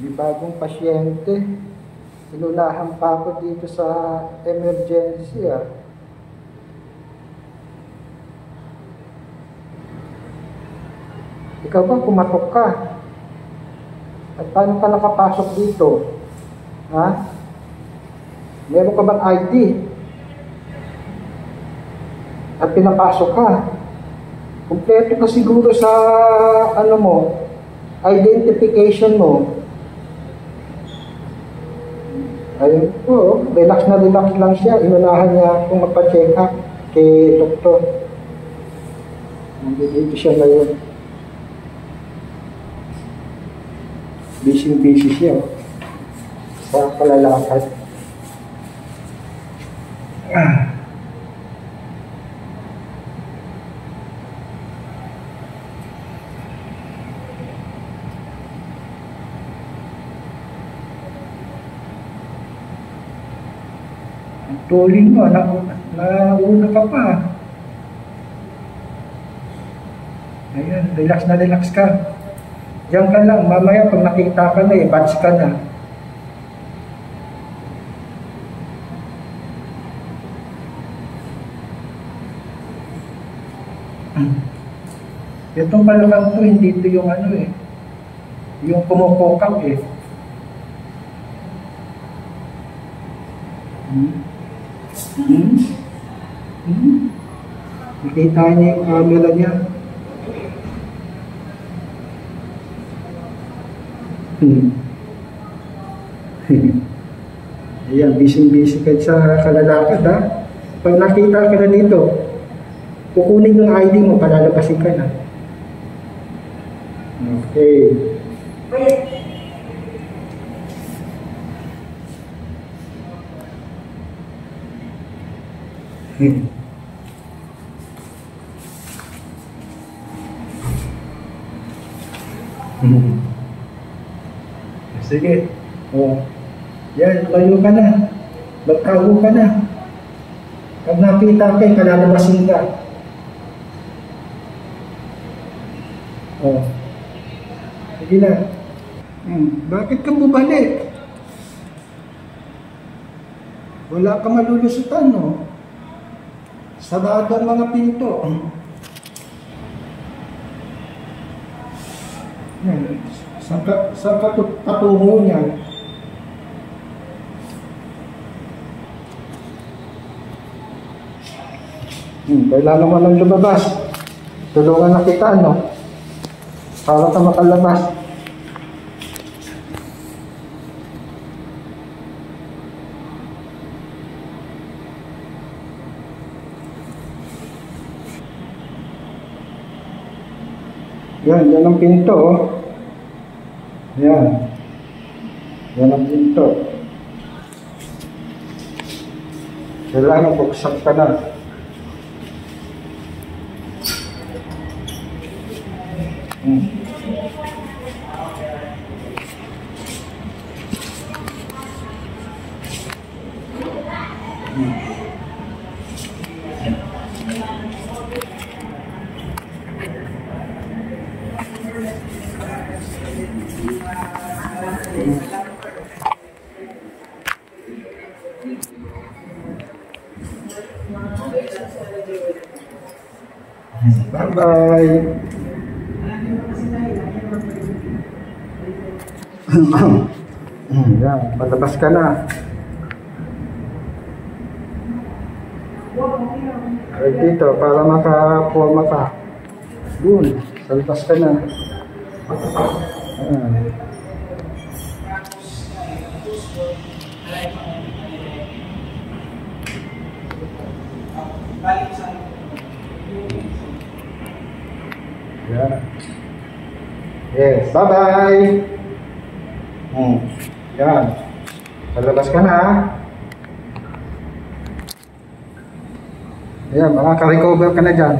May bagong pasyente. Inunahan pa ako dito sa emergency ah. Ikaw ba pumatok ka? At paano ka nakapasok dito? Ha? Meron ka bang ID? At pinapasok ka? Kompleto ka siguro sa ano mo, identification mo. Ayun po, relax na relax lang siya. Inunahan niya akong magpa-check up kay doktor. Nandito siya ngayon. Busy siya sa palalakad. Ang tuloy mo, nauna ka pa. Ayan, relax na relax ka. Diyan ka lang, mamaya pag nakita ka na, batch ka na. Itong balakang to, hindi ito yung ano eh. Yung kumupukak eh. Nakita niya yung camera niya. Ayan, busy ka sa kalalakad ha. Pag nakita ka na dito, kukunin yung ID mo, palalabasin ka na. Okay. Sige. Oh. Yan, layo ka na. Magtago ka na. Pag nakita kayo, kalalabasin ka. Oh. Sige na. Bakit ka bumalik? Wala ka malulusutan, no? Sarado ang mga pinto. Saan ka patungo niyan? Kailangan mo lang lumabas. Tulungan na kita, no? Para ka makalabas. Yan ang pinto, oh. Yan ang pinto. Kailangan buksan ka na. Bye-bye. Yan, palabas ka na. Ay dito, para makapuwa ka. Dun, salpas ka na. Yeah. Yes, bye-bye. Yan. Palabas ka na. Ayan, makaka-recover ka na dyan.